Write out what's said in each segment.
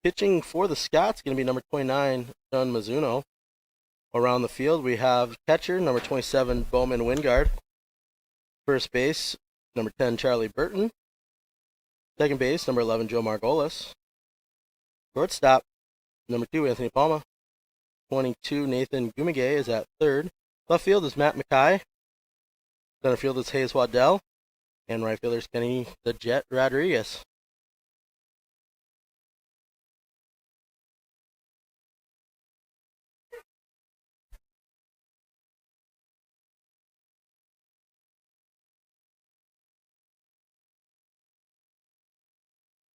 pitching for the Scots going to be number 29, Shun Mizuno. Around the field, we have catcher, number 27, Bowman Wingard. First base, number 10, Charlie Burton. Second base, number 11, Joe Margolis. Shortstop, number 2, Anthony Palma. 22, Nathan Gumige is at third. Left field is Matt McKay. Center field is Hayes Waddell. And right fielder is Kenny the Jet Rodriguez.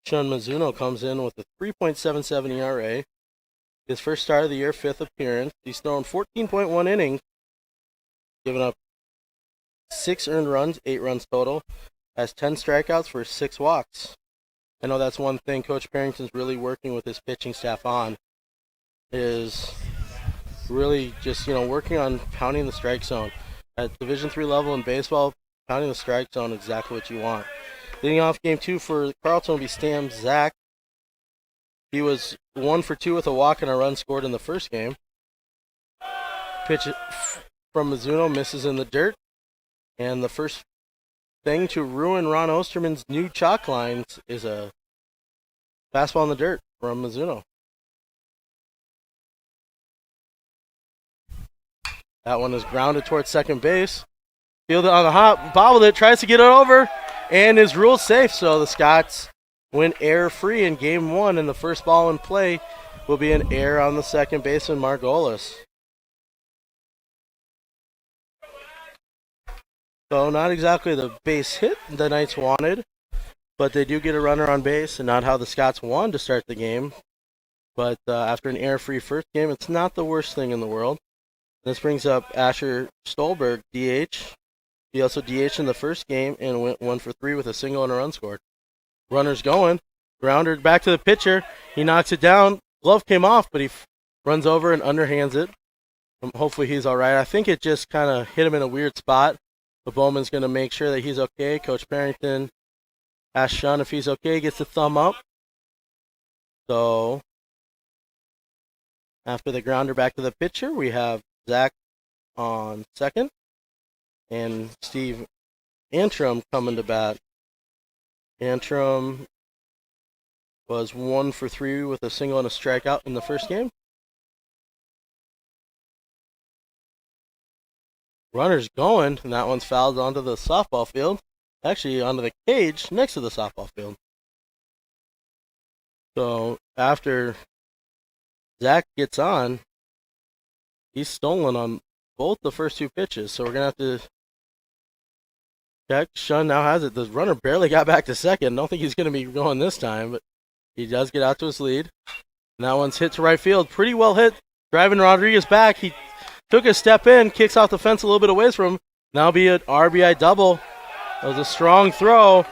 Shun Mizuno comes in with a 3.77 ERA. His first start of the year, 5th appearance. He's thrown 14.1 innings, giving up 6 earned runs, 8 runs total. Has 10 strikeouts for 6 walks. I know that's one thing Coach Parrington's really working with his pitching staff on, is really just, working on pounding the strike zone. At Division III level in baseball, pounding the strike zone is exactly what you want. Leading off game 2 for Carleton will be Stam Zach. He was 1 for 2 with a walk and a run scored in the first game. Pitch from Mizuno misses in the dirt. And the first thing to ruin Ron Osterman's new chalk lines is a fastball in the dirt from Mizuno. That one is grounded towards second base. Fielded on the hop, bobbled it, tries to get it over, and is ruled safe. So the Scots went error-free in game 1, and the first ball in play will be an error on the second baseman, Margolis. So not exactly the base hit the Knights wanted, but they do get a runner on base, and not how the Scots wanted to start the game. But after an error-free first game, it's not the worst thing in the world. This brings up Asher Stolberg, DH. He also DH'd in the first game and went 1 for 3 with a single and a run scored. Runner's going. Grounder back to the pitcher. He knocks it down. Glove came off, but he runs over and underhands it. Hopefully he's all right. I think it just kind of hit him in a weird spot. The Bowman's going to make sure that he's okay. Coach Parrington asks Shun if he's okay, gets the thumb up. So after the grounder back to the pitcher, we have Zach on second and Steve Antrim coming to bat. Antrim was 1 for 3 with a single and a strikeout in the first game. Runner's going, and that one's fouled onto the softball field. Actually, onto the cage next to the softball field. So after Zach gets on, he's stolen on both the first 2 pitches. So we're going to have to check. Shun now has it. The runner barely got back to second. I don't think he's going to be going this time, but he does get out to his lead. And that one's hit to right field. Pretty well hit. Driving Rodriguez back. He took a step in, kicks off the fence a little bit away from him. Now be an RBI double. That was a strong throw.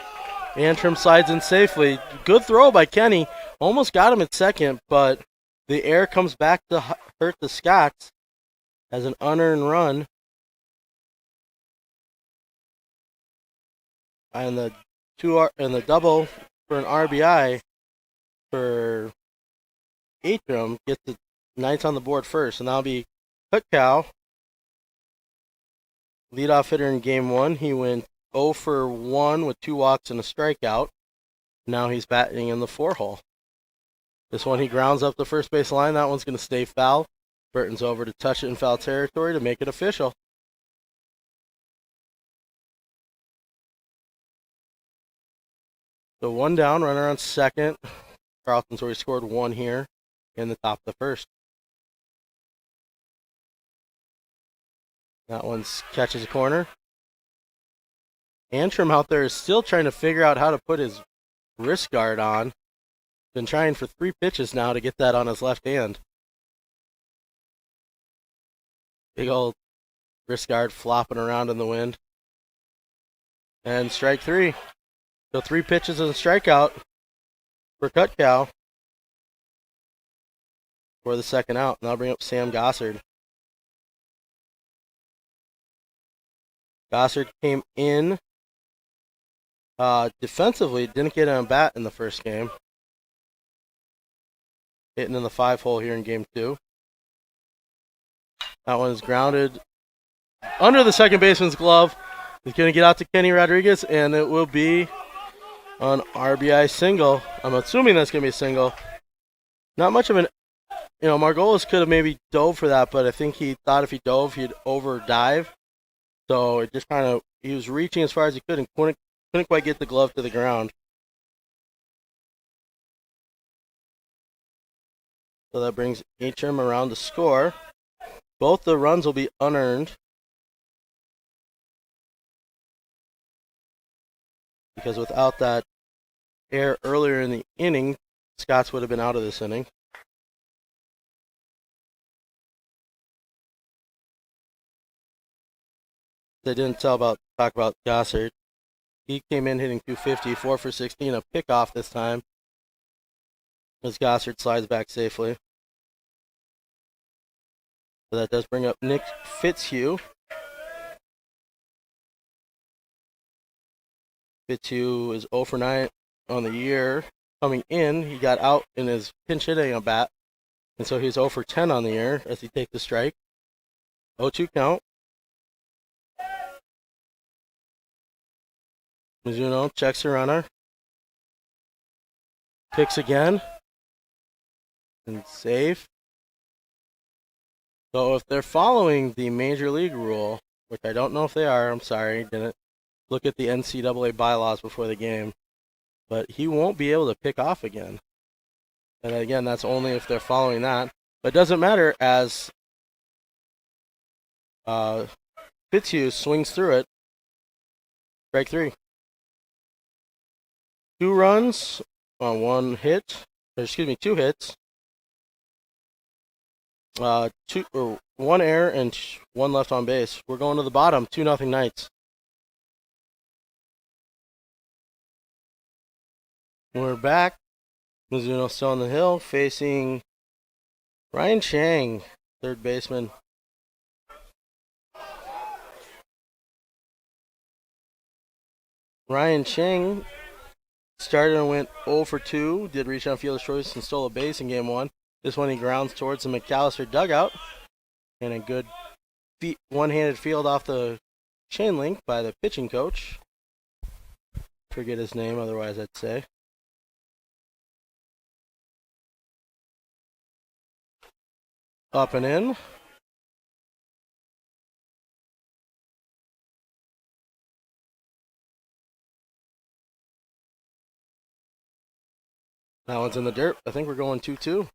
Antrim slides in safely. Good throw by Kenny. Almost got him at second, but the air comes back to hurt the Scots as an unearned run. And the double for an RBI for Antrim gets the Knights on the board first, and that'll be Cow. Leadoff hitter in game 1. He went 0 for 1 with 2 walks and a strikeout. Now he's batting in the 4-hole. This one he grounds up the first base line. That one's going to stay foul. Burton's over to touch it in foul territory to make it official. So 1 down, runner on second. Carleton's already scored 1 here in the top of the first. That one catches a corner. Antrim out there is still trying to figure out how to put his wrist guard on. Been trying for 3 pitches now to get that on his left hand. Big old wrist guard flopping around in the wind. And strike 3. So 3 pitches and a strikeout for Cow for the second out. And I'll bring up Sam Gossard. Gossard came in defensively, didn't get on bat in the first game. hitting in the 5-hole here in game 2. That one is grounded under the second baseman's glove. He's going to get out to Kenny Rodriguez, and it will be an RBI single. I'm assuming that's going to be a single. Not much of an, Margolis could have maybe dove for that, but I think he thought if he dove, he'd over dive. So it just kind of, he was reaching as far as he could and couldn't quite get the glove to the ground. So that brings Atrim around to score. Both the runs will be unearned, because without that error earlier in the inning, Scotts would have been out of this inning. They didn't talk about Gossard. He came in hitting 250, 4 for 16, a pickoff this time, as Gossard slides back safely. So that does bring up Nick Fitzhugh. Fitzhugh is 0 for 9 on the year. Coming in, he got out in his pinch hitting at bat, and so he's 0 for 10 on the year as he takes the strike. 0-2 count. Mizuno checks the runner. Picks again. And safe. So if they're following the Major League rule, which I don't know if they are, I'm sorry, didn't look at the NCAA bylaws before the game, but he won't be able to pick off again. And again, that's only if they're following that. But it doesn't matter, as Fitzhugh swings through it. Strike 3. 2 runs on 1 hit. Excuse me, 2 hits. 1 error and 1 left on base. We're going to the bottom. 2-0 Knights. We're back. Mizuno still on the hill, facing Ryan Chang, third baseman. Ryan Chang started and went 0 for 2. Did reach on fielder's choice and stole a base in game 1. This one he grounds towards the McAllister dugout. And a good one-handed field off the chain link by the pitching coach. Forget his name, otherwise I'd say. Up and in. That one's in the dirt. I think we're going 2-2.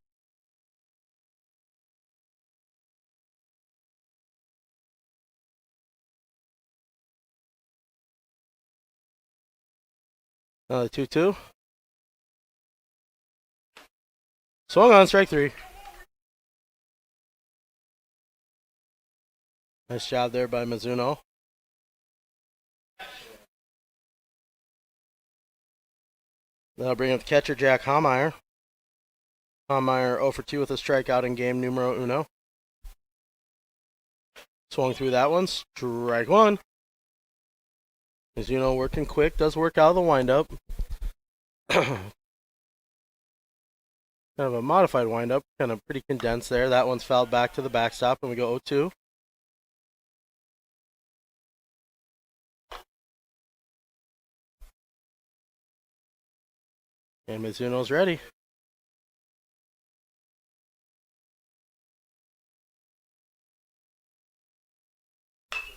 Another 2-2. Swung on, strike 3. Nice job there by Mizuno. That'll bring up the catcher, Jack Homeyer. Homeyer 0 for 2 with a strikeout in game numero uno. Swung through that one. Strike 1. Mizuno working quick. Does work out of the windup. Kind of a modified windup. Kind of pretty condensed there. That one's fouled back to the backstop, and we go 0-2. And Mizuno's ready.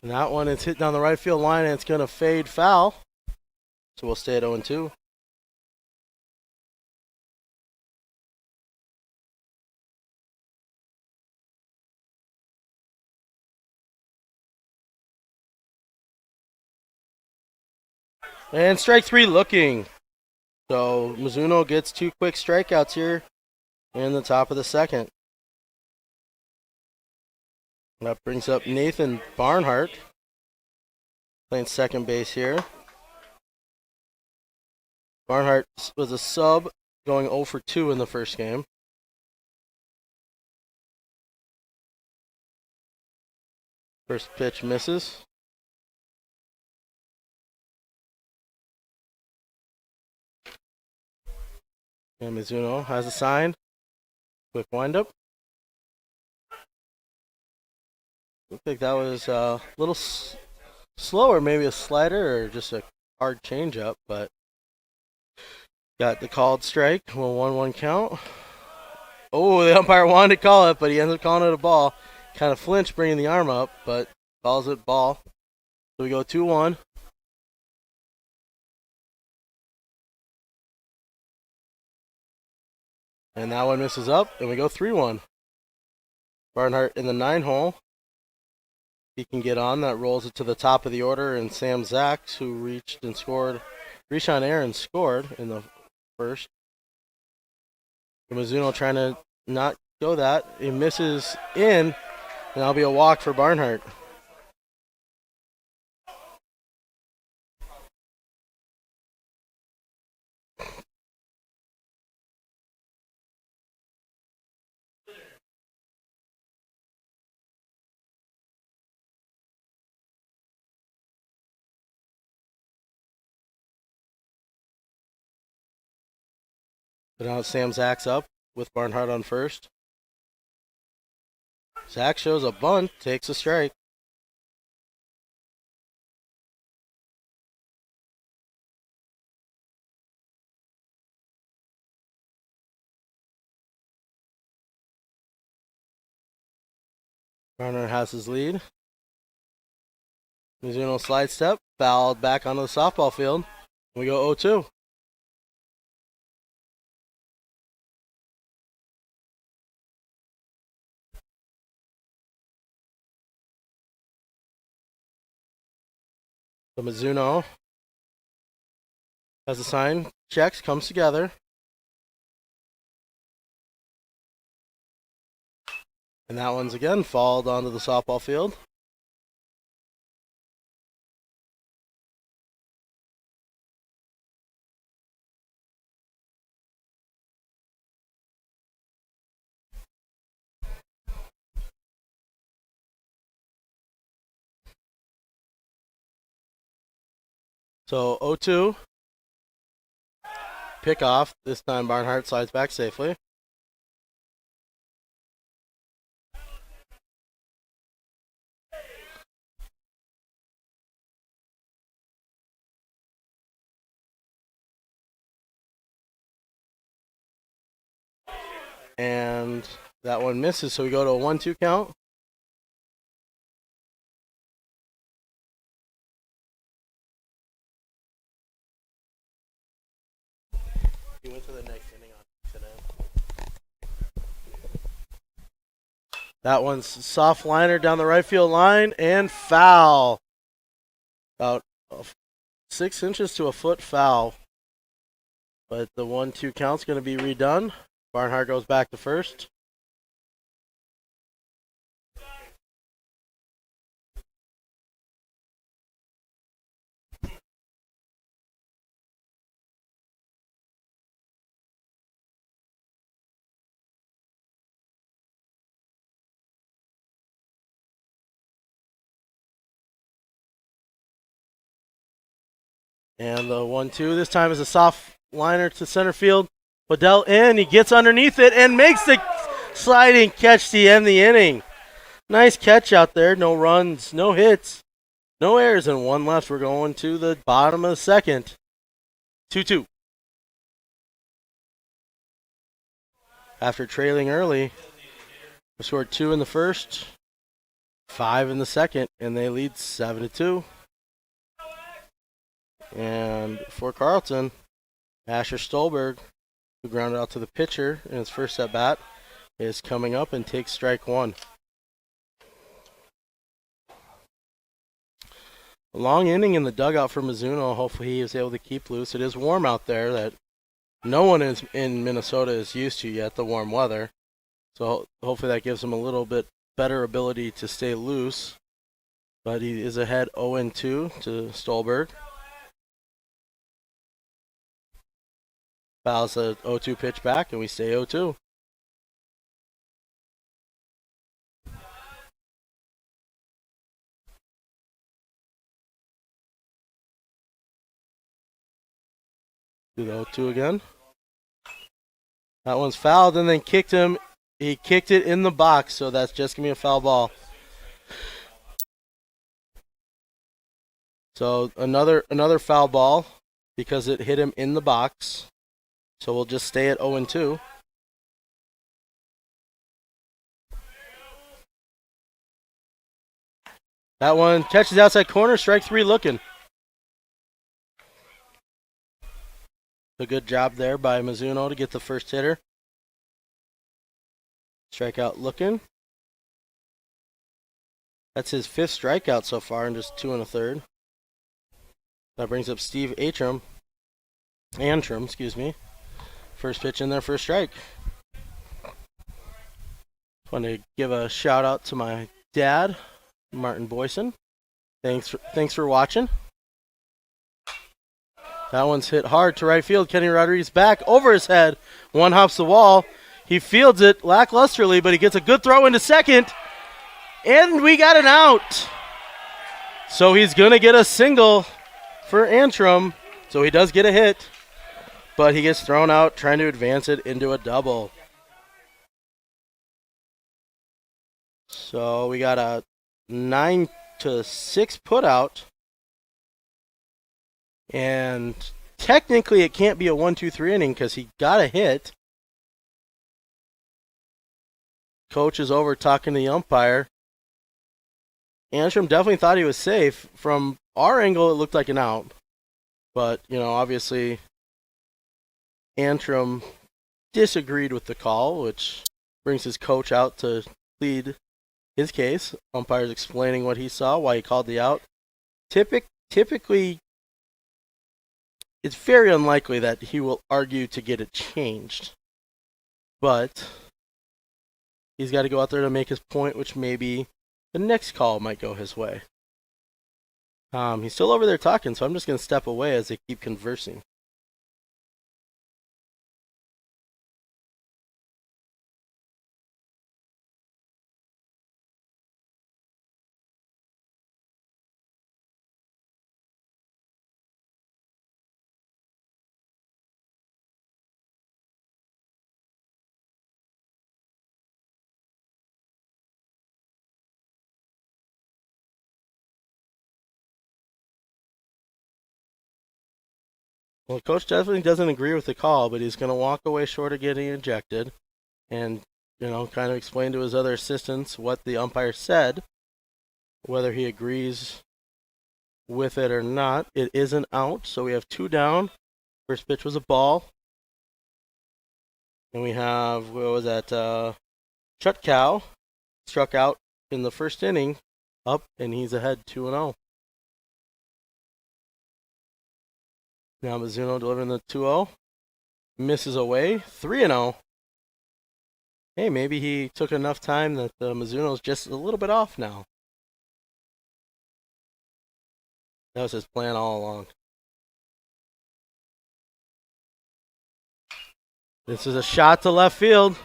And that one is hit down the right field line, and it's going to fade foul. So we'll stay at 0-2. And strike 3 looking. So Mizuno gets 2 quick strikeouts here in the top of the second. That brings up Nathan Barnhart, playing second base here. Barnhart was a sub, going 0 for 2 in the first game. First pitch misses. And Mizuno has a sign. Quick windup. Looked like that was a little slower, maybe a slider or just a hard changeup, but got the called strike. 1-1 count. Oh, the umpire wanted to call it, but he ends up calling it a ball. Kind of flinched, bringing the arm up, but calls it ball. So we go 2-1. And that one misses up, and we go 3-1. Barnhart in the 9-hole. He can get on. That rolls it to the top of the order, and Sam Zacks, who reached on air and scored in the first. Mizuno trying to not go that. He misses in, and that'll be a walk for Barnhart. But now Sam Zacks up with Barnhart on first. Zacks shows a bunt, takes a strike. Barnhart has his lead. Mizuno slide step, fouled back onto the softball field. We go 0-2. So Mizuno has a sign, checks, comes together. And that one's again fouled onto the softball field. So 0-2. Pick off. This time Barnhart slides back safely. And that one misses, so we go to a 1-2 count. He went to the next inning on today. That one's soft liner down the right field line and foul. About 6 inches to a foot foul. But the 1-2 count's going to be redone. Barnhart goes back to first. And the 1-2 this time is a soft liner to center field. Waddell in, he gets underneath it and makes the sliding catch to end the inning. Nice catch out there. No runs, no hits, no errors, and one left. We're going to the bottom of the second. 2-2. After trailing early, we scored 2 in the first, 5 in the second, and they lead 7-2. And for Carleton, Asher Stolberg, who grounded out to the pitcher in his first at bat, is coming up and takes strike one. A long inning in the dugout for Mizuno. Hopefully he is able to keep loose. It is warm out there that no one in Minnesota is used to yet, the warm weather. So hopefully that gives him a little bit better ability to stay loose. But he is ahead 0-2 to Stolberg. Fouls a 0-2 pitch back, and we stay 0-2. Do the 0-2 again. That one's fouled and then kicked him He kicked it in the box, so that's just going to be a foul ball. So another foul ball because it hit him in the box. So we'll just stay at 0-2. That one catches outside corner, strike 3 looking. A good job there by Mizuno to get the first hitter. Strikeout looking. That's his 5th strikeout so far in just 2 1/3. That brings up Steve Antrim, excuse me. First pitch in there, first strike. Want to give a shout out to my dad, Martin Boyson. Thanks for watching. That one's hit hard to right field. Kenny Rodriguez back over his head. One hops the wall. He fields it lacklusterly, but he gets a good throw into second. And we got an out. So he's going to get a single for Antrim. So he does get a hit, but he gets thrown out trying to advance it into a double. So we got a 9-6 putout. And technically it can't be a 1-2-3 inning because he got a hit. Coach is over talking to the umpire. Antrim definitely thought he was safe. From our angle, it looked like an out. But, obviously Antrim disagreed with the call, which brings his coach out to plead his case. Umpire's explaining what he saw, why he called the out. Typically, it's very unlikely that he will argue to get it changed. But he's got to go out there to make his point, which maybe the next call might go his way. He's still over there talking, so I'm just going to step away as they keep conversing. Well, Coach definitely doesn't agree with the call, but he's going to walk away short of getting ejected and, kind of explain to his other assistants what the umpire said, whether he agrees with it or not. It is an out, so we have 2 down. First pitch was a ball. And we have, what was that, Chutkow struck out in the first inning, up, and he's ahead 2-0. Now Mizuno delivering the 2-0. Misses away, 3-0. Hey, maybe he took enough time that Mizuno's just a little bit off now. That was his plan all along. This is a shot to left field.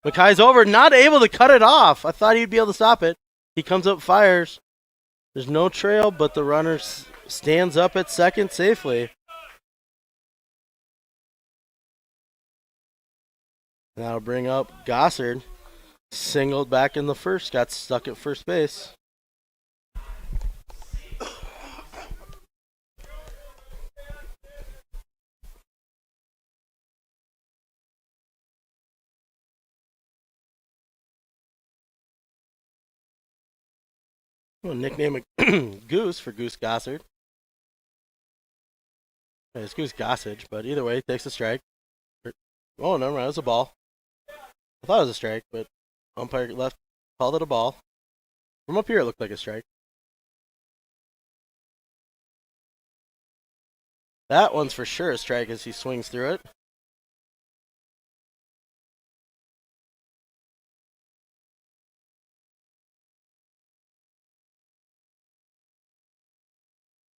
Mackay's over, not able to cut it off. I thought he'd be able to stop it. He comes up, fires. There's no trail, but the runner stands up at second safely. That'll bring up Gossard. Singled back in the first, got stuck at first base. We'll nickname it Goose for Goose Gossard. It's Goose Gossage, but either way, takes a strike. Oh, never mind, it was a ball. I thought it was a strike, but umpire left, called it a ball. From up here, it looked like a strike. That one's for sure a strike as he swings through it.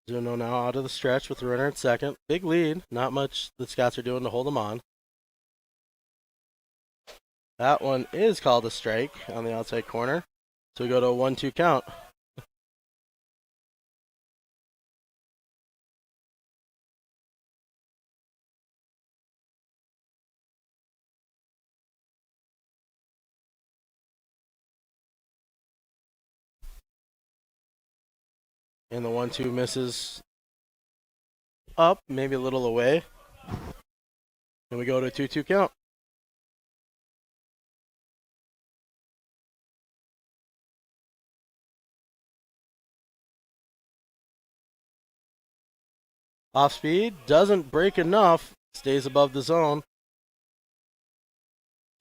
Zuno now out of the stretch with the runner at second. Big lead. Not much the Scots are doing to hold them on. That one is called a strike on the outside corner. So we go to a 1-2 count. And the 1-2 misses up, maybe a little away. And we go to a 2-2 count. Off speed, doesn't break enough, stays above the zone.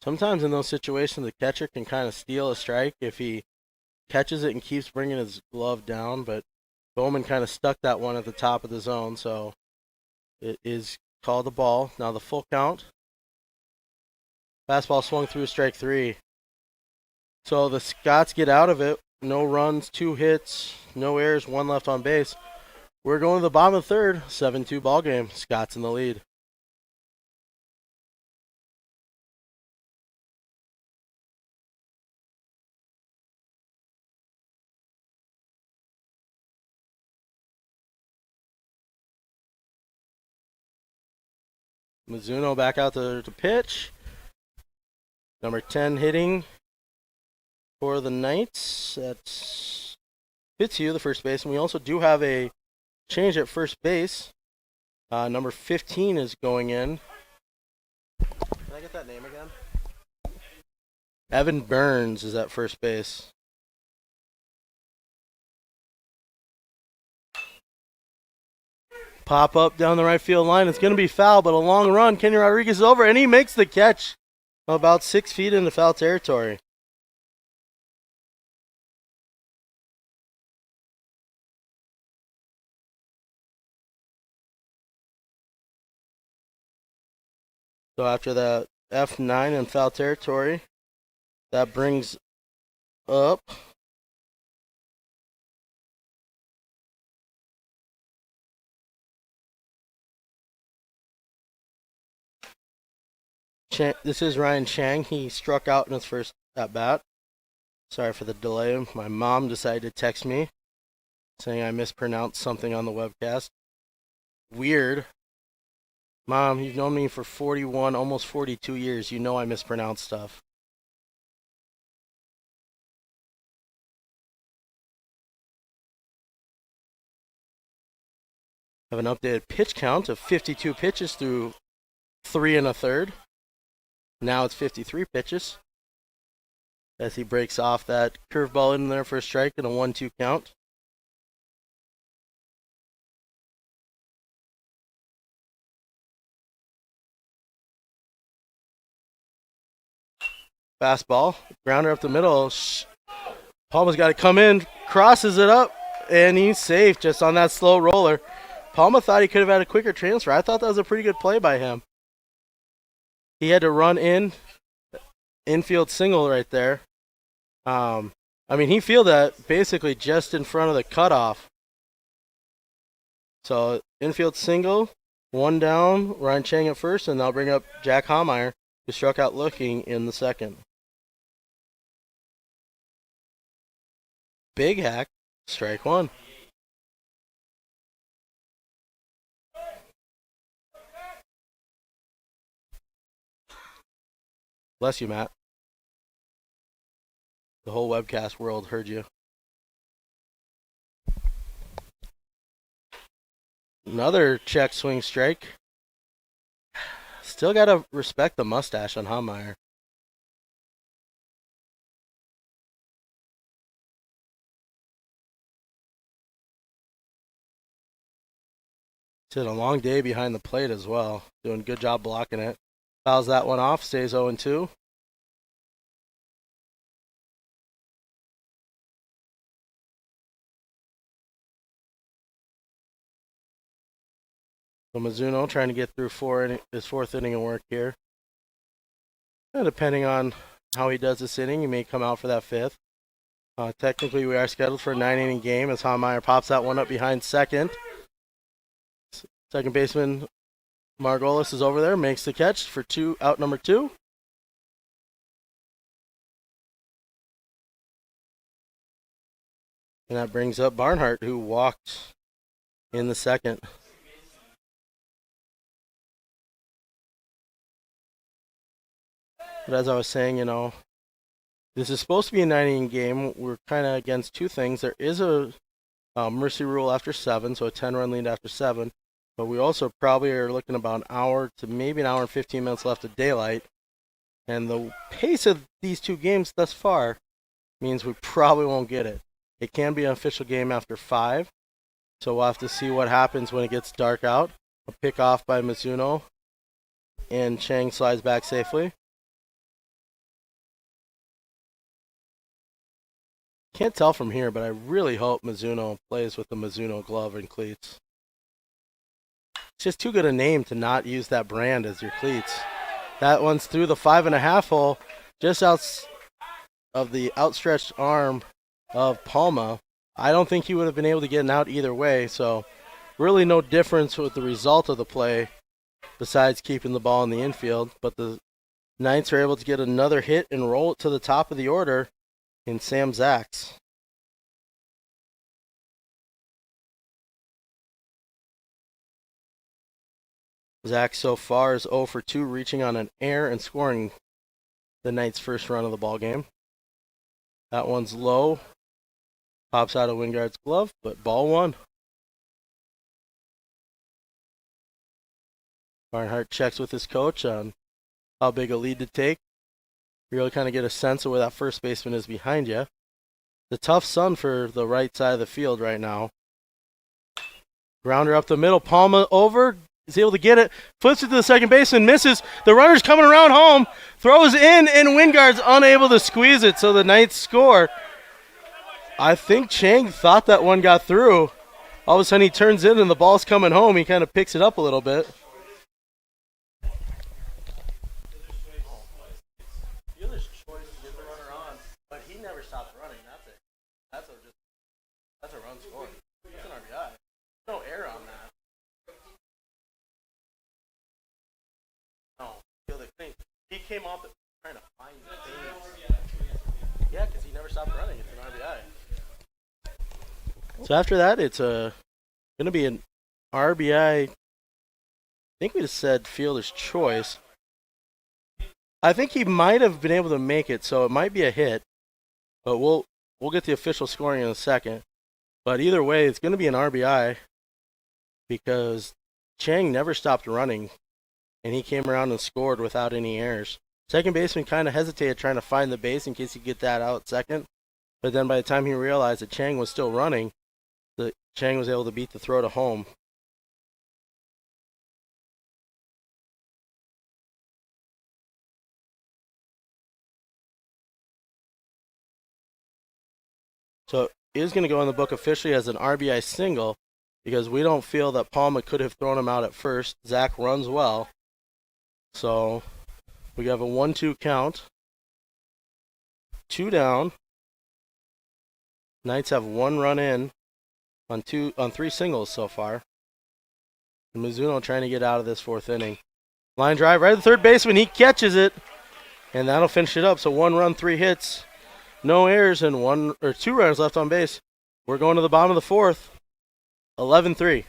Sometimes in those situations, the catcher can kind of steal a strike if he catches it and keeps bringing his glove down, but Bowman kind of stuck that one at the top of the zone, so it is called a ball. Now the full count. Fastball swung through, strike 3. So the Scots get out of it. No runs, 2 hits, no errors, 1 left on base. We're going to the bottom of the third, 7-2 ball game. Scots in the lead. Mizuno back out there to pitch. Number 10 hitting for the Knights. That's Fitzhugh, the first baseman. We also do have a change at first base. Number 15 is going in. Can I get that name again? Evan Burns is at first base. Pop up down the right field line. It's going to be foul, but a long run. Kenny Rodriguez is over, and he makes the catch about 6 feet into foul territory. So after that F9 in foul territory, that brings up this is Ryan Chang. He struck out in his first at bat. Sorry for the delay. My mom decided to text me saying I mispronounced something on the webcast. Weird. Mom, you've known me for 41, almost 42 years. You know I mispronounce stuff. Have an updated pitch count of 52 pitches through 3 1/3. Now it's 53 pitches as he breaks off that curveball in there for a strike and a 1-2 count. Fastball, grounder up the middle. Palma's got to come in, crosses it up, and he's safe just on that slow roller. Palma thought he could have had a quicker transfer. I thought that was a pretty good play by him. He had to run infield single right there. He fielded that basically just in front of the cutoff. So infield single, 1 down, Ryan Chang at first, and they'll bring up Jack Homeyer, who struck out looking in the second. Big hack, strike 1. Bless you, Matt. The whole webcast world heard you. Another check swing strike. Still got to respect the mustache on Homeyer. It's had a long day behind the plate as well. Doing a good job blocking it. Fouls that one off, stays 0-2. So Mizuno trying to get through his 4th inning of work here. And depending on how he does this inning, he may come out for that 5th. Technically, we are scheduled for a 9-inning game as Homeyer pops that one up behind second. Second baseman Margolis is over there, makes the catch for out number 2. And that brings up Barnhart, who walked in the second. But as I was saying, this is supposed to be a 9-inning game. We're kind of against 2 things. There is a mercy rule after 7, so a 10-run lead after 7. But we also probably are looking about an hour to maybe an hour and 15 minutes left of daylight. And the pace of these two games thus far means we probably won't get it. It can be an official game after 5, so we'll have to see what happens when it gets dark out. A pick off by Mizuno, and Chang slides back safely. Can't tell from here, but I really hope Mizuno plays with the Mizuno glove and cleats. It's just too good a name to not use that brand as your cleats. That one's through the 5.5 hole, just out of the outstretched arm of Palma. I don't think he would have been able to get an out either way, so really no difference with the result of the play besides keeping the ball in the infield. But the Knights are able to get another hit and roll it to the top of the order in Sam Zacks. Zacks so far is 0 for 2, reaching on an error and scoring the Knights' first run of the ball game. That one's low. Pops out of Wingard's glove, but ball 1. Barnhart checks with his coach on how big a lead to take. You really kind of get a sense of where that first baseman is behind you. The tough sun for the right side of the field right now. Grounder up the middle, Palma over, is able to get it, flips it to the second baseman, misses. The runner's coming around home, throws in, and Wingard's unable to squeeze it, so the Knights score. I think Chang thought that one got through. All of a sudden he turns in and the ball's coming home. He kind of picks it up a little bit. Fielder's choice to get the runner on, but he never stopped running. That's it. That's a run score. That's an RBI. No error on that. No, Fielder clean. He came off it trying to find the base. Yeah, because he never stopped running. It's an RBI. So after that, it's going to be an RBI. I think we just said Fielder's choice. I think he might have been able to make it, so it might be a hit. But we'll get the official scoring in a second. But either way, it's going to be an RBI because Chang never stopped running, and he came around and scored without any errors. Second baseman kind of hesitated trying to find the base in case he could get that out second. But then by the time he realized that Chang was still running, Chang was able to beat the throw to home. So it is going to go in the book officially as an RBI single because we don't feel that Palma could have thrown him out at first. Zach runs well. So we have a 1-2 count. 2 down. Knights have 1 run in on 3 singles so far. And Mizuno trying to get out of this 4th inning. Line drive right to the third baseman. He catches it, and that'll finish it up. So 1 run, 3 hits, no errors, and 2 runners left on base. We're going to the bottom of the 4th. 11-3.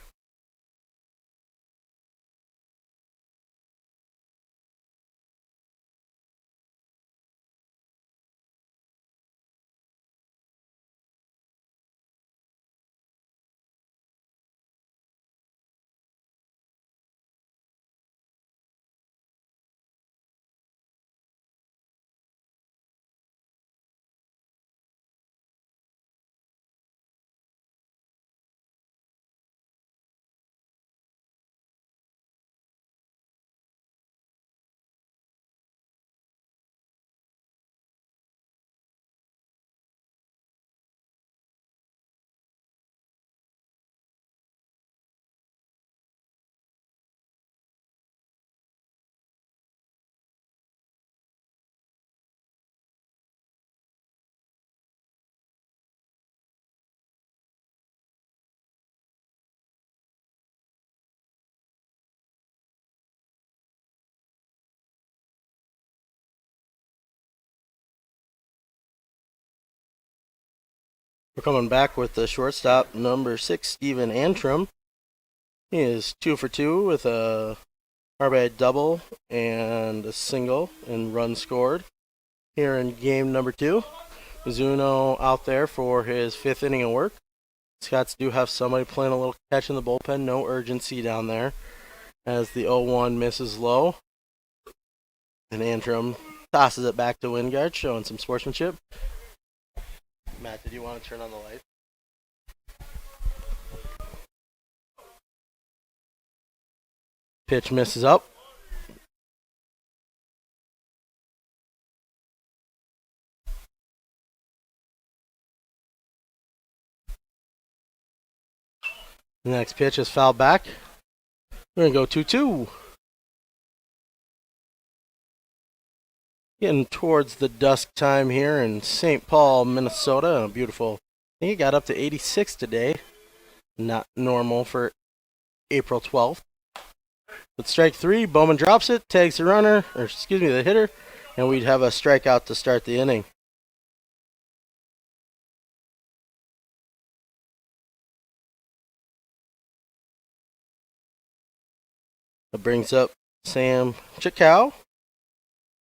We're coming back with the shortstop, number 6, Steven Antrim. He is 2 for 2 with a RBI double and a single and run scored here in game number 2. Mizuno out there for his 5th inning of work. Scots do have somebody playing a little catch in the bullpen. No urgency down there as the 0-1 misses low. And Antrim tosses it back to Wingard, showing some sportsmanship. Matt, did you want to turn on the light? Pitch misses up. The next pitch is fouled back. We're going to go 2-2. Getting towards the dusk time here in St. Paul, Minnesota. Beautiful. I think it got up to 86 today. Not normal for April 12th. With strike 3, Bowman drops it, tags the runner, or excuse me, the hitter, and we'd have a strikeout to start the inning. That brings up Sam Chickow.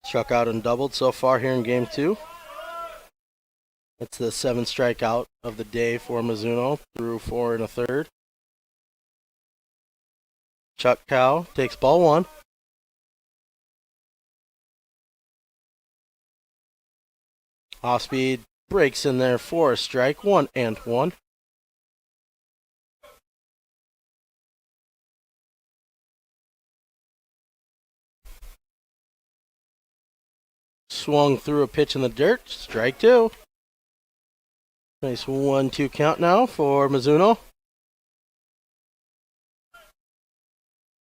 Struck out and doubled so far here in game 2. It's the 7th strikeout of the day for Mizuno through 4 1/3. Chuck Cow takes ball 1. Off speed breaks in there for a strike. 1-1. Swung through a pitch in the dirt. Strike 2. Nice 1-2 count now for Mizuno.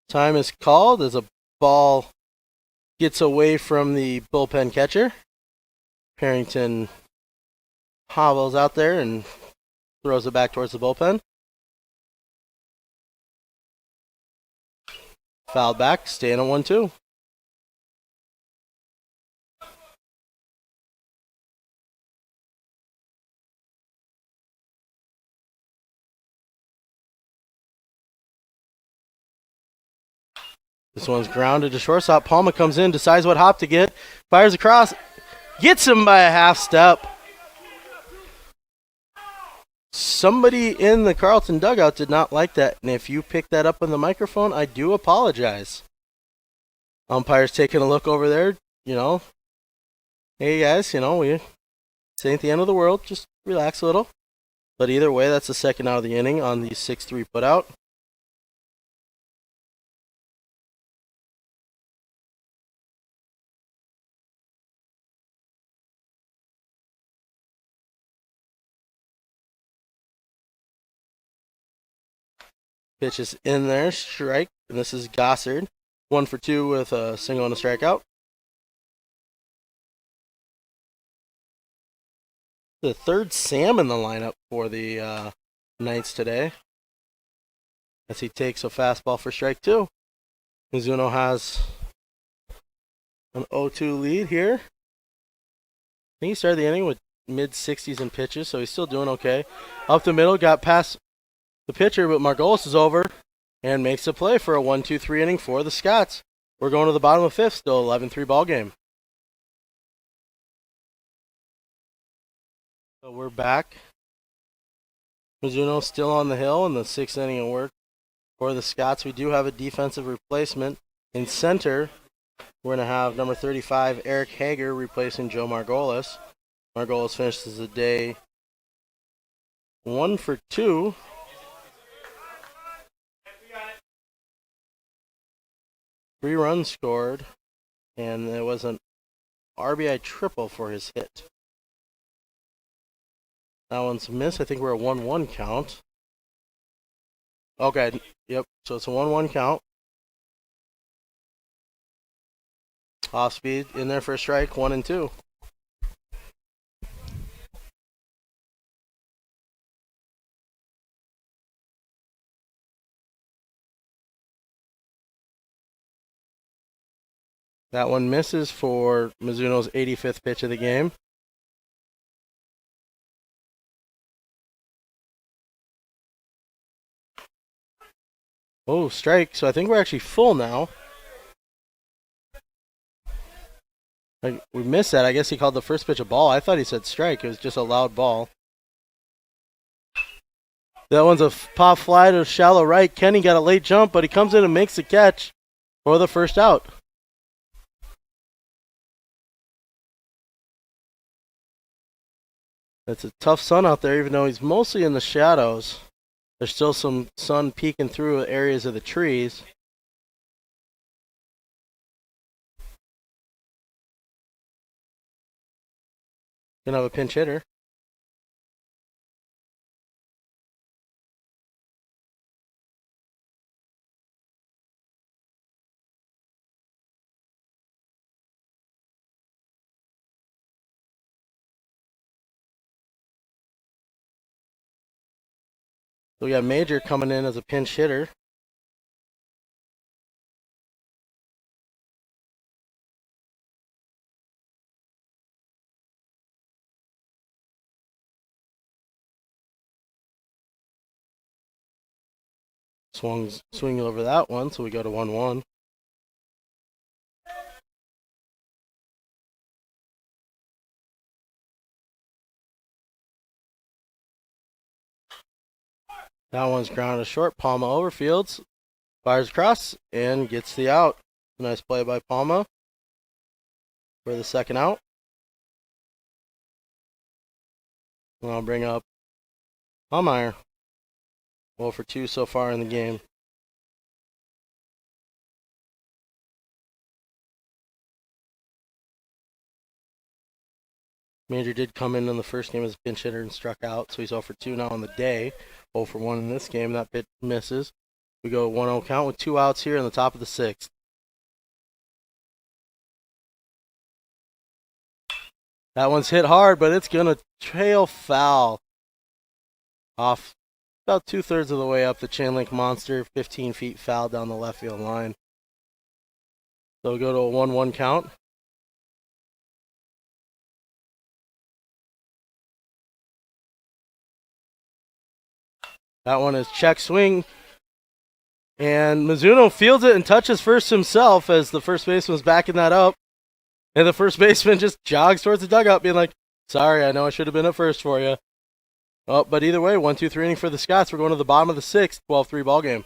Time is called as a ball gets away from the bullpen catcher. Harrington hobbles out there and throws it back towards the bullpen. Fouled back, staying at 1-2. This one's grounded to shortstop. Palma comes in, decides what hop to get, fires across, gets him by a half step. Somebody in the Carleton dugout did not like that, and if you picked that up on the microphone, I do apologize. Umpire's taking a look over there, Hey guys, this ain't the end of the world, just relax a little. But either way, that's the second out of the inning on the 6-3 putout. Pitch is in there, strike, and this is Gossard. 1 for 2 with a single and a strikeout. The third Sam in the lineup for the Knights today, as he takes a fastball for strike 2. Mizuno has an 0-2 lead here. I think he started the inning with mid-60s in pitches, so he's still doing okay. Up the middle, got past the pitcher, but Margolis is over and makes a play for a 1-2-3 inning for the Scots. We're going to the bottom of 5th, still 11-3 ball game. So we're back. Mizuno still on the hill in the 6th inning of work for the Scots. We do have a defensive replacement in center. We're going to have number 35, Eric Hager, replacing Joe Margolis. Margolis finishes the day 1 for 2. Three runs scored, and there was an RBI triple for his hit. That one's missed. I think we're a 1-1 count. Okay, yep, so it's a 1-1 count. Off speed, in there for a strike, 1-2. That one misses for Mizuno's 85th pitch of the game. Oh, strike. So I think we're actually full now. We missed that. I guess he called the first pitch a ball. I thought he said strike. It was just a loud ball. That one's a pop fly to shallow right. Kenny got a late jump, but he comes in and makes the catch for the first out. It's a tough sun out there, even though he's mostly in the shadows. There's still some sun peeking through areas of the trees. Gonna have a pinch hitter. So we got Major coming in as a pinch hitter. Swinging over that one, so we go to 1-1. That one's grounded short. Palma overfields, fires across, and gets the out. Nice play by Palma for the second out. And I'll bring up Hallmeyer. 0 for 2 so far in the game. Major did come in the first game as a pinch hitter and struck out, so he's 0 for 2 now on the day. 0 for 1 in this game. That pitch misses. We go 1-0 count with 2 outs here in the top of the 6th. That one's hit hard, but it's going to trail foul off about 2/3 of the way up the chain link monster. 15 feet foul down the left field line. So we go to a 1-1 count. That one is check swing. And Mizuno fields it and touches first himself as the first baseman's backing that up. And the first baseman just jogs towards the dugout being like, sorry, I know I should have been at first for you. Oh, but either way, 1-2-3 inning for the Scots. We're going to the bottom of the 6th, 12-3 ball game.